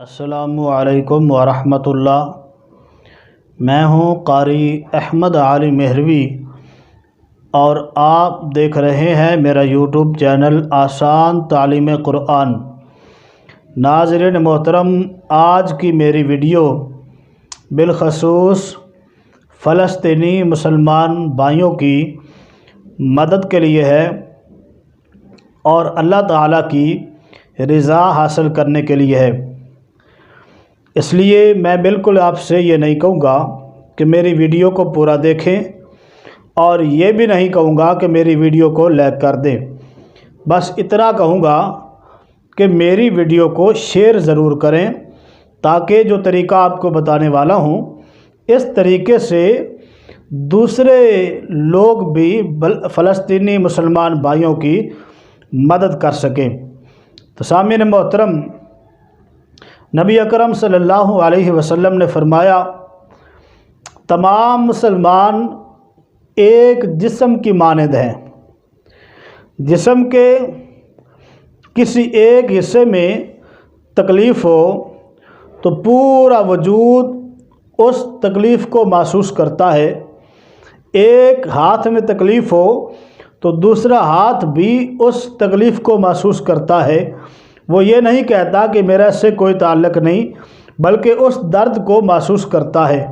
السلام علیکم ورحمۃ اللہ۔ میں ہوں قاری احمد علی مہروی اور آپ دیکھ رہے ہیں میرا یوٹیوب چینل آسان تعلیم قرآن۔ ناظرین محترم، آج کی میری ویڈیو بالخصوص فلسطینی مسلمان بھائیوں کی مدد کے لیے ہے اور اللہ تعالیٰ کی رضا حاصل کرنے کے لیے ہے۔ اس لیے میں بالکل آپ سے یہ نہیں کہوں گا کہ میری ویڈیو کو پورا دیکھیں اور یہ بھی نہیں کہوں گا کہ میری ویڈیو کو لائک کر دیں۔ بس اتنا کہوں گا کہ میری ویڈیو کو شیئر ضرور کریں تاکہ جو طریقہ آپ کو بتانے والا ہوں اس طریقے سے دوسرے لوگ بھی فلسطینی مسلمان بھائیوں کی مدد کر سکیں۔ تو سامعین محترم، نبی اکرم صلی اللہ علیہ وسلم نے فرمایا، تمام مسلمان ایک جسم کی مانند ہیں۔ جسم کے کسی ایک حصے میں تکلیف ہو تو پورا وجود اس تکلیف کو محسوس کرتا ہے۔ ایک ہاتھ میں تکلیف ہو تو دوسرا ہاتھ بھی اس تکلیف کو محسوس کرتا ہے۔ وہ یہ نہیں کہتا کہ میرا اس سے کوئی تعلق نہیں، بلکہ اس درد کو محسوس کرتا ہے۔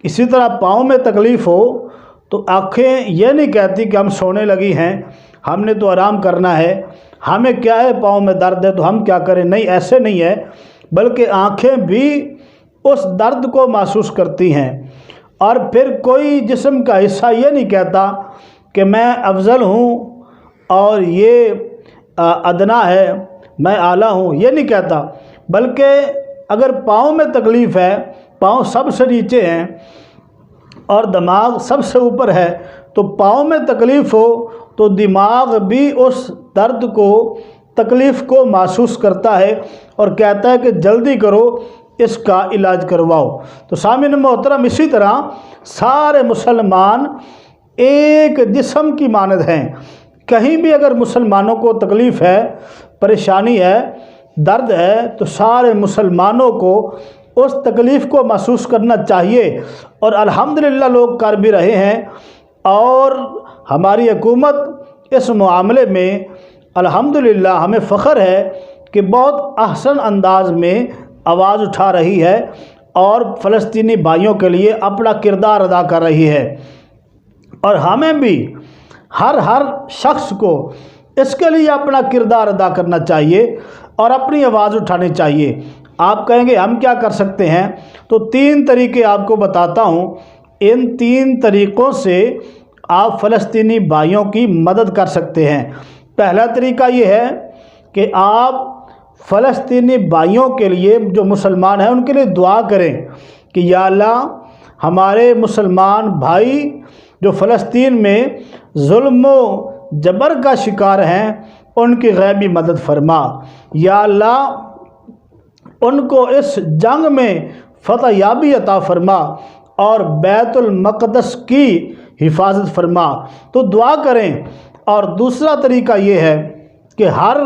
اسی طرح پاؤں میں تکلیف ہو تو آنکھیں یہ نہیں کہتی کہ ہم سونے لگی ہیں، ہم نے تو آرام کرنا ہے، ہمیں کیا ہے، پاؤں میں درد ہے تو ہم کیا کریں۔ نہیں، ایسے نہیں ہے، بلکہ آنکھیں بھی اس درد کو محسوس کرتی ہیں۔ اور پھر کوئی جسم کا حصہ یہ نہیں کہتا کہ میں افضل ہوں اور یہ ادنا ہے، میں اعلیٰ ہوں، یہ نہیں کہتا، بلکہ اگر پاؤں میں تکلیف ہے، پاؤں سب سے نیچے ہیں اور دماغ سب سے اوپر ہے، تو پاؤں میں تکلیف ہو تو دماغ بھی اس درد کو، تکلیف کو محسوس کرتا ہے اور کہتا ہے کہ جلدی کرو، اس کا علاج کرواؤ۔ تو سامعین محترم، اسی طرح سارے مسلمان ایک جسم کی مانند ہیں۔ کہیں بھی اگر مسلمانوں کو تکلیف ہے، پریشانی ہے، درد ہے، تو سارے مسلمانوں کو اس تکلیف کو محسوس کرنا چاہیے، اور الحمدللہ لوگ کر بھی رہے ہیں۔ اور ہماری حکومت اس معاملے میں الحمدللہ ہمیں فخر ہے کہ بہت احسن انداز میں آواز اٹھا رہی ہے اور فلسطینی بھائیوں کے لیے اپنا کردار ادا کر رہی ہے۔ اور ہمیں بھی ہر شخص کو اس کے لیے اپنا کردار ادا کرنا چاہیے اور اپنی آواز اٹھانی چاہیے۔ آپ کہیں گے ہم کیا کر سکتے ہیں؟ تو 3 طریقے آپ کو بتاتا ہوں۔ ان 3 طریقوں سے آپ فلسطینی بھائیوں کی مدد کر سکتے ہیں۔ پہلا طریقہ یہ ہے کہ آپ فلسطینی بھائیوں کے لیے، جو مسلمان ہیں ان کے لیے دعا کریں کہ یا اللہ، ہمارے مسلمان بھائی جو فلسطین میں ظلم و جبر کا شکار ہیں ان کی غیبی مدد فرما۔ یا اللہ، ان کو اس جنگ میں فتح یابی عطا فرما اور بیت المقدس کی حفاظت فرما۔ تو دعا کریں۔ اور دوسرا طریقہ یہ ہے کہ ہر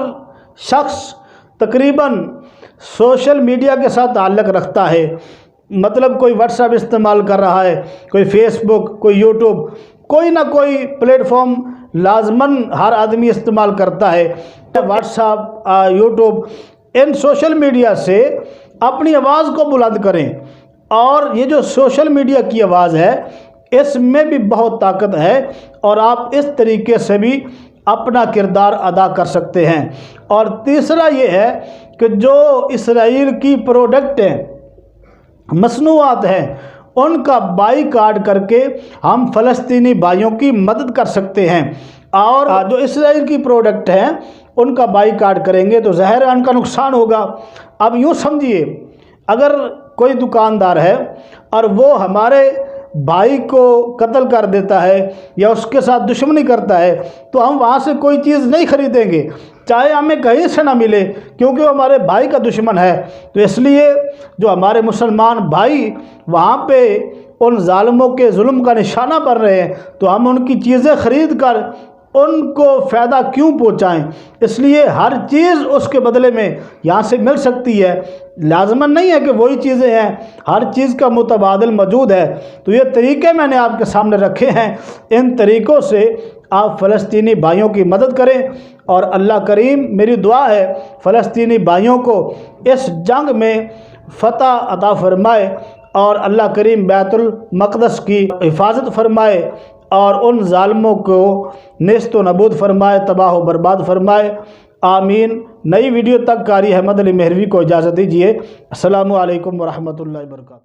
شخص تقریباً سوشل میڈیا کے ساتھ تعلق رکھتا ہے، مطلب کوئی واٹس ایپ استعمال کر رہا ہے، کوئی فیس بک، کوئی یوٹیوب، کوئی نہ کوئی پلیٹ فارم لازماً ہر آدمی استعمال کرتا ہے۔ واٹس ایپ، یوٹیوب، ان سوشل میڈیا سے اپنی آواز کو بلند کریں۔ اور یہ جو سوشل میڈیا کی آواز ہے اس میں بھی بہت طاقت ہے، اور آپ اس طریقے سے بھی اپنا کردار ادا کر سکتے ہیں۔ اور تیسرا یہ ہے کہ جو اسرائیل کی پروڈکٹ ہیں، مصنوعات ہیں، ان کا بائی کاٹ کر کے ہم فلسطینی بھائیوں کی مدد کر سکتے ہیں۔ اور جو اسرائیل کی پروڈکٹ ہیں ان کا بائی کاٹ کریں گے تو ظاہر ہے ان کا نقصان ہوگا۔ اب یوں سمجھیے، اگر کوئی دکاندار ہے اور وہ ہمارے بھائی کو قتل کر دیتا ہے یا اس کے ساتھ دشمنی کرتا ہے تو ہم وہاں سے کوئی چیز نہیں خریدیں گے، چاہے ہمیں کہیں سے نہ ملے، کیونکہ وہ ہمارے بھائی کا دشمن ہے۔ تو اس لیے جو ہمارے مسلمان بھائی وہاں پہ ان ظالموں کے ظلم کا نشانہ بن رہے ہیں تو ہم ان کی چیزیں خرید کر ان کو فائدہ کیوں پہنچائیں؟ اس لیے ہر چیز اس کے بدلے میں یہاں سے مل سکتی ہے، لازماً نہیں ہے کہ وہی چیزیں ہیں، ہر چیز کا متبادل موجود ہے۔ تو یہ طریقے میں نے آپ کے سامنے رکھے ہیں، ان طریقوں سے آپ فلسطینی بھائیوں کی مدد کریں، اور اللہ کریم میری دعا ہے فلسطینی بھائیوں کو اس جنگ میں فتح عطا فرمائے، اور اللہ کریم بیت المقدس کی حفاظت فرمائے، اور ان ظالموں کو نیست و نابود فرمائے، تباہ و برباد فرمائے، آمین۔ نئی ویڈیو تک قاری احمد علی مہروی کو اجازت دیجیے۔ السلام علیکم ورحمۃ اللہ وبرکاتہ۔